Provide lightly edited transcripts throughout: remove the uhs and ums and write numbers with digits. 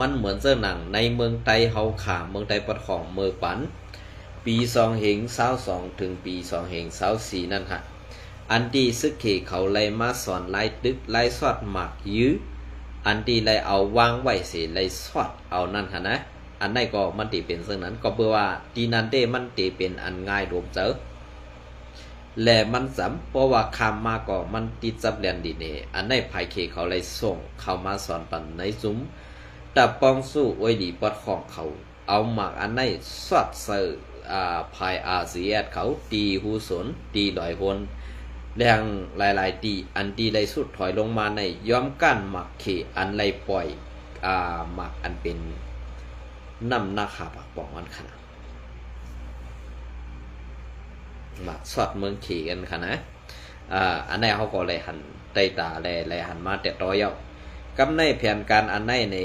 มันเหมือนเสื้อหนังในเมืองไทยเฮาขาเมืองไทยปดของเมืองปันปี2022ถึงปี2024นั่นฮะอันที่ซึกเขเขาไล่มาสอนไล่ตึกไล่สอดหมักยื้ออันที่ไล่เอาวางไว้เสียไล่สอดเอานั่นฮะนะอันไหนก็มันตีเป็นเรื่องนั้นก็เพื่อว่าตีนั้นเด้มันตีเป็นอันง่ายรวมเจอและมันสำเพราะว่าคำมาก็มันติดจับเรียนดีเนอันไหนภายเขเขาไล่ส่งเข้ามาสอนปันในซุ้มแต่ปองสู้ไว้ดีปอดของเขาเอาหมักอันไหนสอดเสือภายอาเซียนเขาตีหูสนตีลอยคนแรงหลายๆตีอันตีไล่สุดถอยลงมาในย้อมกั้นหมักเขอันไล่ปล่อยหมักอันเป็นน้ำหน้าขาปากปองอันขนาดหมักสอดเมืองเขกันขนาดอันไหนเขาก็เลยหันไตตาเลยหันมาแต่ต่อยเอากำในแผนการอันไหนใน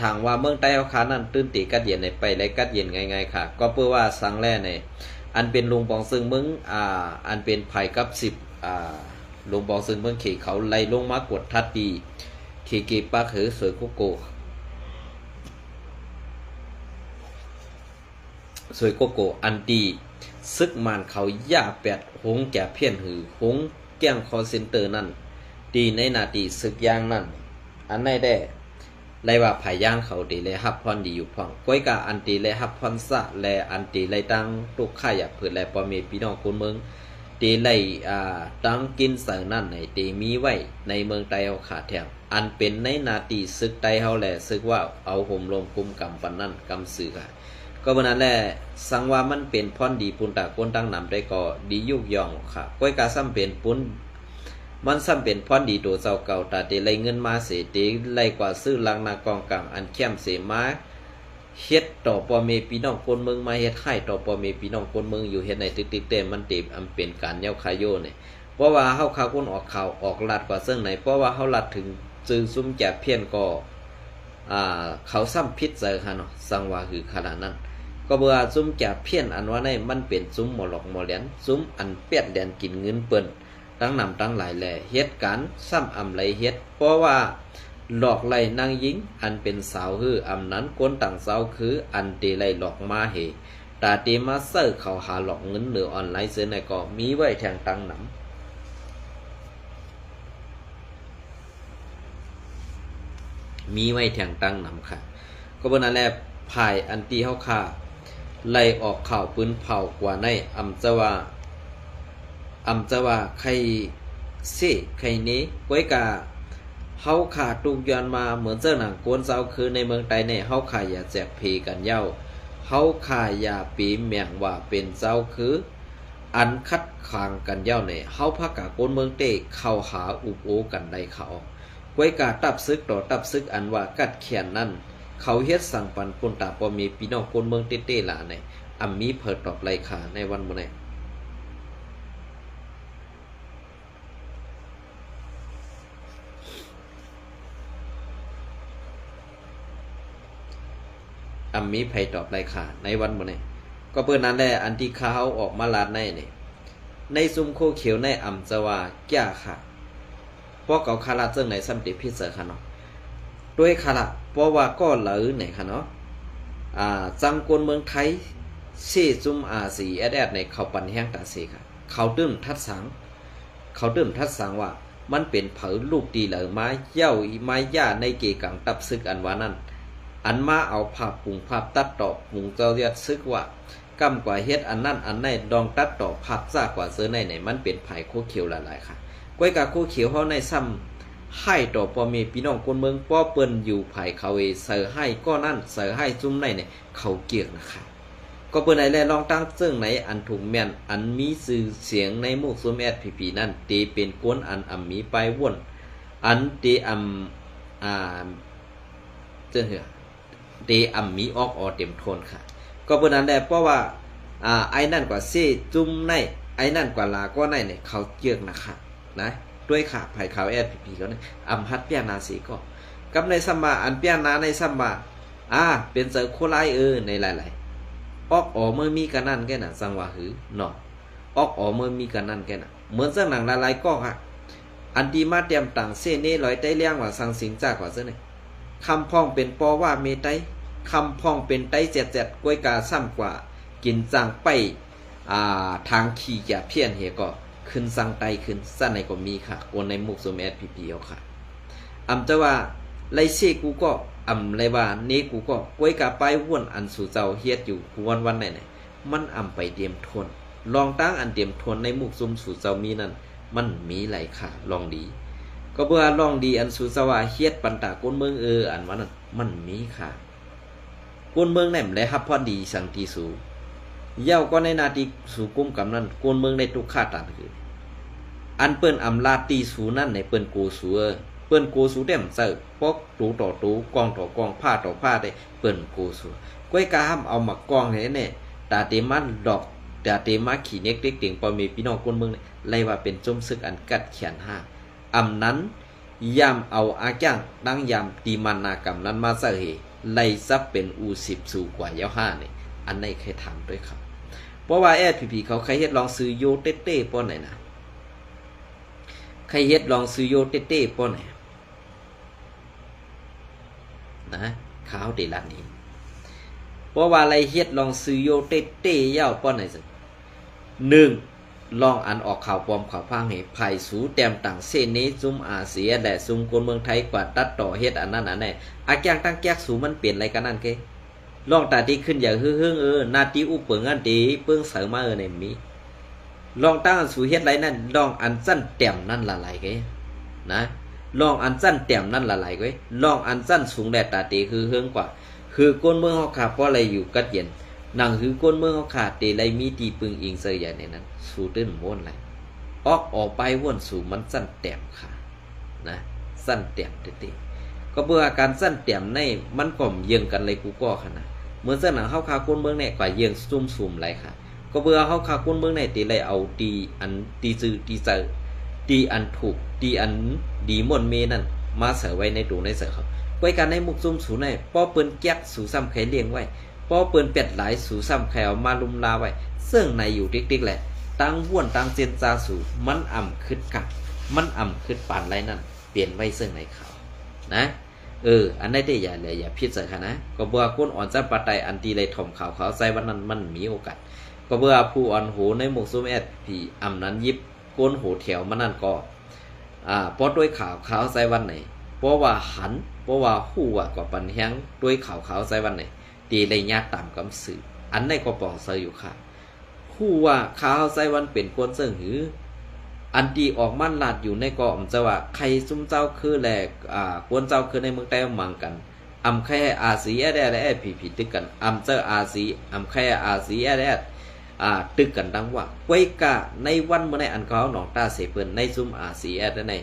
ทางว่าเมืองใต้เขาขานั้นตื้นตีกัดเย็นในไปเลยกัดเย็นง่ายๆค่ะก็เพื่อว่าสังแร่ในอันเป็นลุงปองซึ่งมึงอันเป็นไผ่กับลุงปองซึ่งเมืองเขเขาไล่ลงมากดทัดดีเขเกปาคือสวยกุโกสวยโกโกอันดีซึกมันเขาย่าแปดหงแก่เพี้ยนหือหงแก้งคอเซนเตอร์นั่นดีในนาทีซึกย่างนั่นอันไหนได้ไล่ว่าภายย่างเขาดีเลยฮับพรดีอยู่พ่องก้อยกาอันตีเลยฮับพรสะแลอันตีเลยตั้งตุกข่ายเผื่อแลปอมีพี่น้องคนเมืองตีเลยตั้งกินเสร์นั่นในตีมีไว้ในเมืองไต้เฮาขาดแถวอันเป็นในนาทีซึกไต้เฮาแลซึกว่าเอาห่มลมกุมกำปันนั่นกำสื่อค่ะก็บนั้นแหละสังว่ามันเป็นพรดีปุนตาก้นตั้งนำได้ก็ดียุกย่องค่ะก้อยกาซ้ำเป็นปุนมันซ้ำเป็นพรดีโดเจ้าเก่าตาเตไลเงินมาเสเตไลกว่าซื้อลังนากองกลางอันเข้มเสมาเฮ็ดต่อปอเมพี่น้องคนเมืองมาเฮ็ดให้ต่อปอเมพี่น้องคนเมืองอยู่เฮ็ดในตึกๆเต็มมันเต็มอันเป็นการเย้าคายโยเนี่ยเพราะว่าเฮาข่าวคนออกข่าวออกลัดกว่าเสิ่งไหนเพราะว่าเฮาลัดถึงจึงซุ่มแจกเพี้ยนก็เขาซ้ำพิษเจอค่ะเนาะสังว่าคือขนาดนั้นก็เบื่อซุ่มแจกเพี้ยนอันว่าในมันเป็นซุ่มหมอหลอกหมอเหรียญซุ่มอันเปียดแดนกินเงินเปิ้นตั้งนำตั้งหลายแหล่เฮ็ดการซ้ำอำไหลเฮ็ดเพราะว่าหลอกไหลนางหญิงอันเป็นสาวคืออำนั้นคนต่างสาวคืออันเตไหลหลอกมาเหตาเตมาเซอร์เขาหาหลอกเงินหรือออนไลน์ซื้อในก็มีไว้แทงตั้งนำมีไว้แทงตั้งนำค่ะก็บนนั้นแหละภายอันตีเฮาค่าไล่ออกข่าวปืนเผากว่าในอำจะว่าใครเสใครนี้ก้อยกาเฮาขาตุกย้อนมาเหมือนเจ้าหนังกวนเจ้าคือในเมืองไทยในเฮาขาอย่าแจกเพกันเย้าเฮาขาอย่าปีแม่งว่าเป็นเจ้าคืออันคัดขางกันเย้าในเฮาพักกะคนเมืองเตเข้าหาอุบโอกันได้เขาก้อยกาตับซึกต่อตับซึกอันว่ากัดเขียนนั่นเขาเฮ็ดสั่งปันปนตาปอมีพี่น้องคนเมืองเต้ๆล่ะในอัมมีเพิดตอบไรขาในวันมื้อนี้อัมมีไผตอบไรขาในวันมื้อนี้ก็เปิ้นนั้นแหละอันที่เขาออกมาลาดในนี่ในซุมโคเขียวในอำจะว่าแก่ค่ะเพราะเขาคาราเจิงไหนซ้ำติพิเศษค่ะเนาะด้วยคาราเพราะว่าก็เหลือไหนค่ะเนาะจังกวนเมืองไทยซีซุมสีแอดในเขาปันแห้งตาเสค่ะเขาตื้มทัดสังว่ามันเป็นเผอลูกดีเหลือไม้เย้าไม้ย่าในเกกังตับซึกอันว่านั้นอันมาเอาภาพปุงภาพตัดต่อปุงเจ้าเรียกซึกว่ากำกว่าเฮ็ดอันนั้นอันในดองตัดต่อภาพซ่ากว่าเสื้อในไหนมันเป็นไผ่โคเขียวหลายๆค่ะก้อยกาโคเขียวเฮาในซ้ำให้ต่อปอมีพี่น้องคนเมืองป้อเปิ้นอยู่ไผ่เขาเสือให้ก็นั่นเสือให้จุ่มในเนี่ยเขาเกียกนะคะก็เปิ้นไหนแลลองตั้งเจิ้งไหนอันถูกแม่นอันมีชื่อเสียงในหมู่ซุมแอดพีนั่นตีเป็นกวนอันมีไปว่นอันตีเจ้าเหือเดมีออกเต็มโทนค่ะก็เปิ้นนั้นแหละเพราะว่าไอ้นั่นกว่าซี่จุ่มในไอ้นั่นกว่าลาก็ในเนี่ยเขาเกียกนะคะนะด้วยขาไผ่ขาวแอดพีก็เนี่ยฮัดเปียนาสีก็กับในซัมมาอันเปียนาในซัมมาเป็นเจอโคไลในหลายๆออกเมื่อมีกันนั่นแค่น่ะสังว่าหือเนาะออกเมื่อมีกันนั่นแค่น่ะเหมือนเจ้าหนังหลายๆก็ค่ะอันดีมาเตรียมต่างเส้นนี้ลอยใต้เลี้ยงว่าสังสิงจากว่าเส้นนี่ คำพ้องเป็นปอว่าเมไตคำพ้องเป็นไตเจ็ดกล้วยกาซ้ำกว่ากินจางไปทางขี่แก่เพี้ยนเฮก็ขึ้นสั่งไตขึ้นสั้นในก็มีค่ะโอนในมุกซูมแอดพีพีเอาค่ะจะว่าไรเซกูก็ไรว่าเนกูก็กล้วยกาไปว่นอันสู่เจ้าเฮ็ดอยู่วันไหนมันไปเตรียมทนลองตั้งอันเตรียมทนในมุกซุมสู่เจ้ามีนั่นมันมีไหลค่ะลองดีก็เบื่อลองดีอันสู่เจ้าว่าเฮ็ดปันตาก้นเมืองอันว่านั้นมันมีค่ะก้นเมืองไหนมันได้รับพอดีสังตีสูเย้าก็ในนาทีสู่กุมกำนั้นก้นเมืองได้ทุกขาตันคืออันเปิ้นลาตีสูนั่นในเปิ้นโกสูเปิ้นโกสูเต็มเสิร์ปอกตูต่อตูกองต่อกองผ้าต่อผ้าได้เปิ้นโกสูก้อยกาห้ามเอามากองให้เนี่ยตาเตมันดอกตาเตมาขี่เน็กเด็กเตียงปอมีพี่น้องคนเมืองเนี่ยไล่ว่าเป็นจมซึกอันกัดเขียนห้านั้นยามเอาอาจ้างตั้งยามตีมันนากรรมนั้นมาเสเหไล่ซับเป็นU10สู่กว่าเย้าห้าเนี่ยอันไหนเคยถามด้วยครับเพราะว่าแอดพีเขาใครเฮ็ดลองซื้อโยเต้เต้ป้อนไหนนะใครเฮ็ดลองซื้อโยเต้เต้ป้อนไหนนะข้าวเดลันนี้เพราะว่าอะไรเฮ็ดลองซื้อโยเต้เต้เย้าป้อนไหนสิ1ลองอันออกข่าวปลอมข่าวพังให้ไผ่สูแต้มต่างเส้นนี้ซุ่มอาเซียและซุ่มคนเมืองไทยกว่าตัดต่อเฮ็ดอันนั้นอันนี้อาแกงตั้งแก๊กสูมันเปลี่ยนอะไรกันนั่นเกลองตาดีขึ้นอย่าฮึ่งนาทีอุปเปิงอันดีเปิ้งเสริมมาในมีลองตั้งสูเฮ็ดไรนั่นลองอันสั้นแต้มนั่นละไหลเกนะลองอันสั้นแต้มนั่นละไหลเกลองอันสั้นสูงแดดตาดีฮึ่งกว่าคือก้นเมืองเฮาขาเพราะอะไรอยู่กัดเย็นหนังคือก้นเมืองเขาขาดเตไรมีตีปึงอิงเสยใหญ่ในนั้นสู่ตื้นม้วนไรออกไปว่นสู่มันสั้นแต้มค่ะนะสั้นแต้มเตก็เบื่อการสั้นแต้มในมันก่อมเยืองกันเลยกูก็ขนาดเหมือนเส้นหนังเข้าคาก้นเมืองเนี่ยกว่าเยืองซุ่มไรค่ะก็เบื่อเข้าคาก้นเมืองเนี่ยตีไรเอาตีอันตีจือตีเจอตีอันถูกตีอันดีมวนเมนั่นมาเสยไว้ในตูในเสยเขาไว้การในมุกซุ่มสู่ในป้อปืนแก๊กสู่ซ้ำไข่เลี้ยงไว้พอเปิ้นเป็ดหลายสู่ซ้ำแขวมาลุมลาไว้ซึ่งในอยู่ติ๊กๆแหละตั้งว่วนตั้งเจนจาสู่มันขึ้นกัดมันขึ้นปานไรนั่นเปลี่ยนไว้ซึ่งในเขานะอันได้ได้อย่าพิจารณานะก็เบื่อคนอ่อนจะปะไตอันตีเลยถ่อมข่าวเขาใส่วันนั้นมันมีโอกาสก็เบื่อผู้อ่อนโหในหมกซุ่มแอดผีนั้นยิบก้นโหแถวมันนั่นก็เพราะด้วยข่าวเขาใส่วันไหนเพราะว่าหันเพราะว่าหู้ว่าก็ปันแห้งด้วยข่าวเขาใส่วันไหนตีเลยยากตามกำสื่ออันในก็ปองเซออยู่ค่ะคู่ว่าข้าวไส้วันเป็นคนเสื่อหืออันตีออกมั่นลาดอยู่ในกอมจะว่าใครซุ่มเจ้าคือแหลกกวนเจ้าคือในเมืองใต้มังกันใครอาซีแอดและผีตึกกันเจ้าอาซีใครอาซีแอดตึกกันดังว่าไว้กะในวันเมื่อในอันเขาหนองตาเสเปินในซุ่มอาซีแอดใน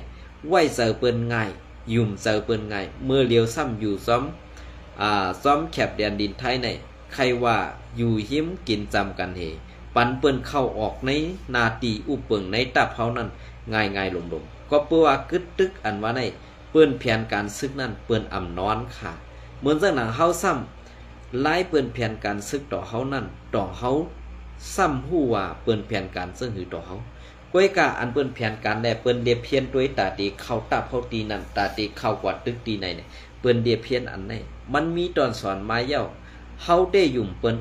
ไว้เจอเปินง่ายยุ่มเจอเปินง่ายเมื่อเลียวซ้ำอยู่ซ้อมแคบแดนดินไทยในใครว่าอยู่หิมกินจำกันเฮปันเปิ้นเข้าออกในนาตีอุปเปิงในตับเฮานั้นง่ายลมก็เพื่อว่ากึดตึกอันว่าในเปิ้นแผนการซึกนั้นเปิ้นนอนค่ะเหมือนจังหนังเฮาซ้ำไล่เปิ้นแผนการซึกต่อเฮานั้นต่อเฮาซ้ำฮู้ว่าเปิ้นแผนการซึ่งหือต่อเฮาก้อยกะอันเปิ้นแผนการได้เปิ้นเรียบเพียนด้วยตาตีเข้าตับเฮาตีนั้นตาตีเข้ากว่าตึกตีในเนี่ยเปิ้นเรียบเพียนอันไหนมันมีตอนสอนมาเย้าเฮาได้ยุ่มเปิ้น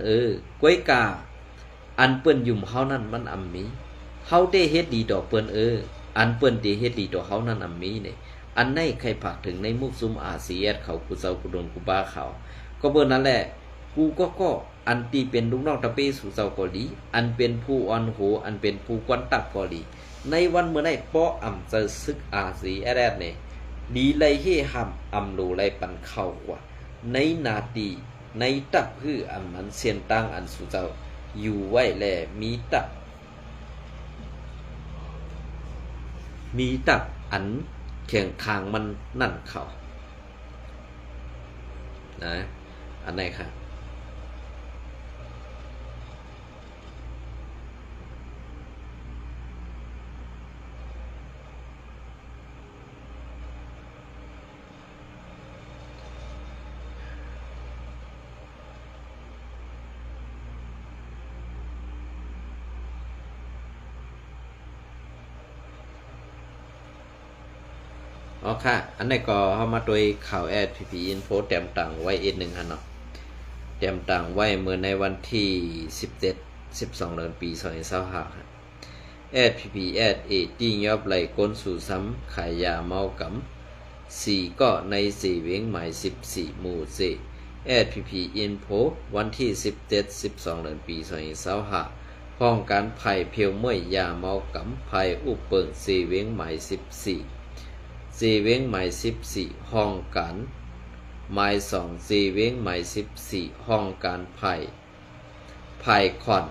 ก้อยกาอันเปิ้นยุ่มเฮานั้นมันมีเฮาได้เฮ็ดดีต่อเปิ้นอันเปิ้นได้เฮ็ดดีต่อเฮานั้นมีเนี่ยอันไหนใครผากถึงในมุกซุมอาเซียนเขากูเซากูโดนกูบ้าเขาก็เบิ่นนั่นแหละกูก็อันตีเป็นลูกน้องตะเปสู่เซาเกาหลีอันเป็นผู้อ่อนโหอันเป็นผู้กวนตักเกาหลีในวันเมื่อไหร่ป้อจะซึกอาเซียนเนี่ยดีเลยเฮหำรูเลยปันเข้ากว่าในนาทีในตับคืออันนั้นเสียนตั้งอันสู่เจ้าอยู่ไว้แลมีตับอันแข่งทางมันนั่นเขานะอันไหนครับ อ๋อค่ะอันนี้ก็เข้ามาโดยข่าวแอดพีพีอินโฟแต้มต่างไว้หนึ่งฮะเนาะแต้มต่างไว้เมื่อในวันที่17-12เดือนปี2025ครับแอดพีพีแอดเอตี้ยอบไหลก้นสู่ซ้ำขายยาเมากำ4ก็ใน4เวงหมาย14หมู่เจแอดพีพีอินโฟวันที่17-12เดือนปี2025ห้องการไผ่เพียวเมื่อยยาเมากำไผ่อุปเปิง4เวงหมาย144เว้งหมาย14ห้องการหมาย2 4เว้งหมาย14ห้องการไผ่ขวัญ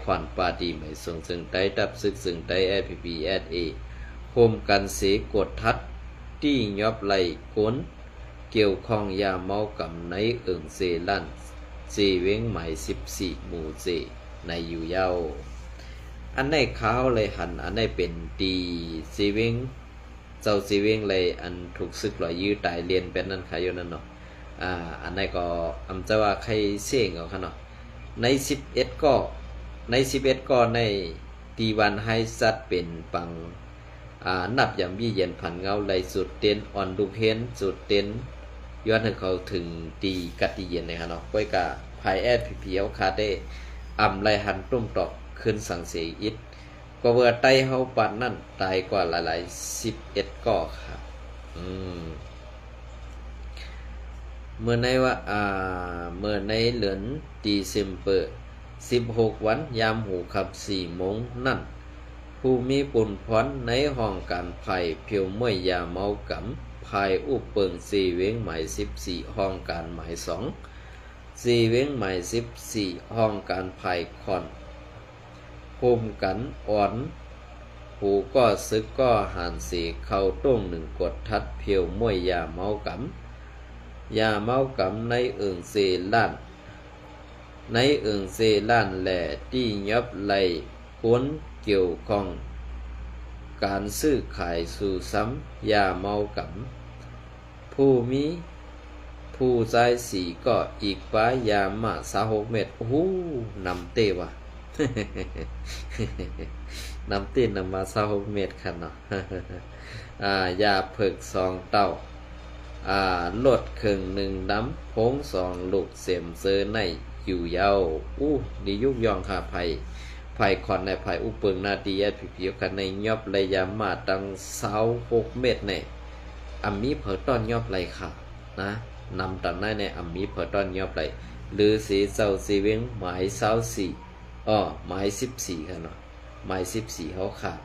ขวัญปาดีหมายส่งซึ่งได้ดับซึกซึ่งได้ FPPSA โฮมกันเสกดทัดที่ยอบไหลก้นเกี่ยวข้องยาเมากำในเอิงเซลั่น4เว้งหมาย14หมู่เจในอยู่เย้าอันในขาวเลยหันอันในเป็นดี4เว้งเจ้าซีเวงเลยอันถูกซึกหลอยยื้อตายเรียนเป็นนั่นค่ะอยู่นั่นเนาะอันนั้นก็อำจะว่าใครเสี่ยงเอาค่ะเนาะใน11ก็ในตีวันให้สัตว์เป็นปังนับยำยี่เย็นผันเงาไหลสุดเต้นอ่อนดูเพนสุดเต้นย้อนให้เขาถึงตีกัดตีเย็นเลยค่ะเนาะก้อยกะภายแอดพีพีเอาคาได้ไหลหันตุ้มตอกขึ้นสังเสียอิดก็เวอร์ไตเฮาปันนั่นตายกว่าหลายๆ11ก่อครับเมื่อในว่าเมื่อในเหลือนดีเซมเปอร์16วันยามหูขับ4โมงนั่นผู้มีปุนพรในห้องการไผ่เพียวเมื่อยยาเมากำไผ่อุปเปิง4เว้งหมาย14ห้องการหมาย2 4เว้งหมาย14ห้องการไผ่คอนโฮมกันอ่อนหูก็ซึกก็หานสีเข้าต้งหนึ่งกดทัดเพียวมวยยาเมากำในเอิงเซลั่นแหล่ที่ยับไหลก้นเกี่ยวข้องการซื้อขายสู่ซ้ำยาเมากำผู้ใจสีก็อีกป้ายามา36เม็ดโอ้โหนำเตวะน้ำตีนนำมา26เม็ดค่ะเนาะยาเผิก2เต้าลดครึ่ง1น้ำพง2ลูกเสียมเซอในอยู่ยาวดียุกยองค่ะไผ่คอนในไผ่อุปเปิงนาดีผิวกันในยอบระยะมาตั้ง26เม็ดในอัมมีเผอต้อนยอบไรค่ะนะนำตันในอัมมีเผอต้อนยอบไรหรือสีเจ้าสีเวงหมาย24หมาย14ค่ะเนาะหมาย14เขาขาด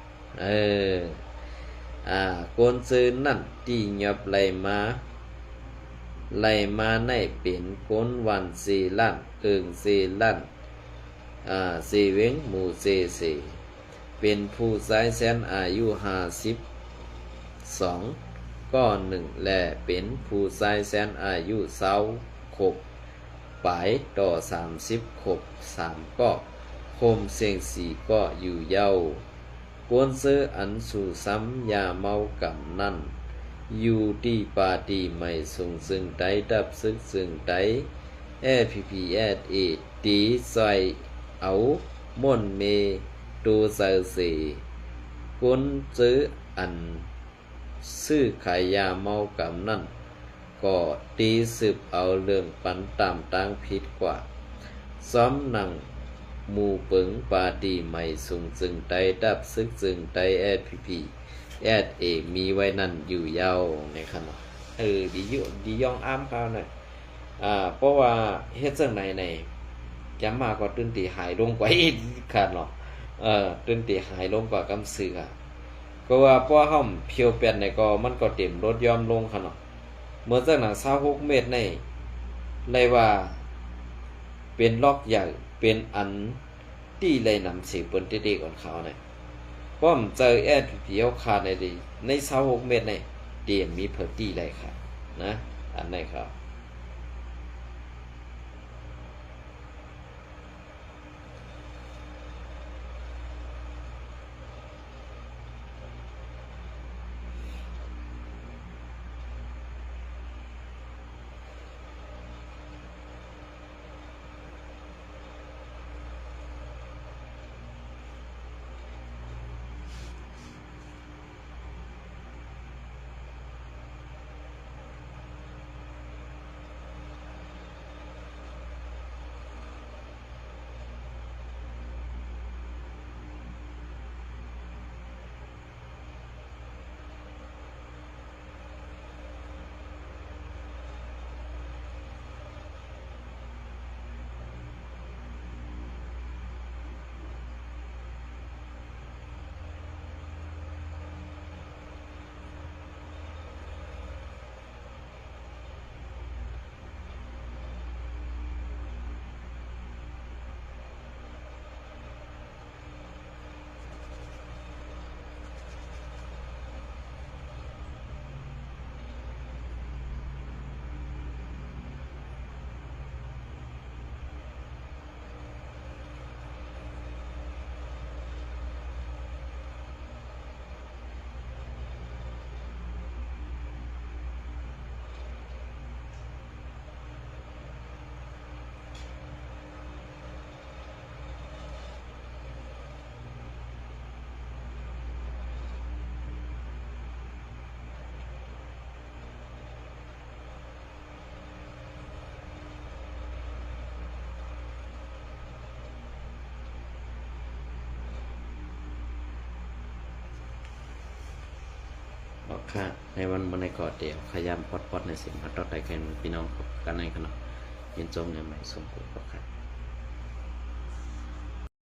โกนซื้อนั่นที่ยับไหลมาในเป็นโกนวันสีลั่นเอิงสีลั่นสีเวงหมู่เซเป็นผู้ชายแสนอายุ52ก็1และเป็นผู้ชายแสนอายุ20ขบปลายต่อ30ขบ3ก็โคมเสียง4ก็อยู่เย้ากวนซื้ออันสู่ซ้ำยาเมากำนั่นอยู่ที่ปาดีไม่ส่งซึ่งไดดับซึกซึ่งไดFPPSA ตีใส่เอาม่อนเมตูเซเสกวนซื้ออันซื้อขายยาเมากำนั่นก็ตีสืบเอาเรื่องปันตามตั้งผิดกว่าซ้อมหนังหมู่เปิงปาดีใหม่สูงจึงไดดับซึกจึงไดFPPSA มีไว้นั่นอยู่ยาวในขณะดีย่องอ้ามเขาหน่อยเพราะว่าเฮ็ดจังไหนในจำมาก็ตื่นตีหายลงกว่าอีกค่ะเนาะตื่นตีหายลงกว่ากำซื้อค่ะก็ว่าเพราะห้อมเพียวเปลี่ยนในก็มันก็เต็มรถยอมลงค่ะเนาะเมื่อจากหนัง26เมตรในเลยว่าเป็นล็อกใหญ่เป็นอันที่เลยนำสีเปิ้นเด็กๆก่อนเขาเนี่ยป้อมเจอFPPเอาขาดใน26เมตรในเดียมีเพิ่นตีเลยค่ะนะอันไหนครับ ค่ะในวันในกอดเดียวขยามพอดในเสียงพัดตอดไทยแคนพี่น้องกันในขณะเย็นจงเนี่ยใหม่สมบูรณ์ครับ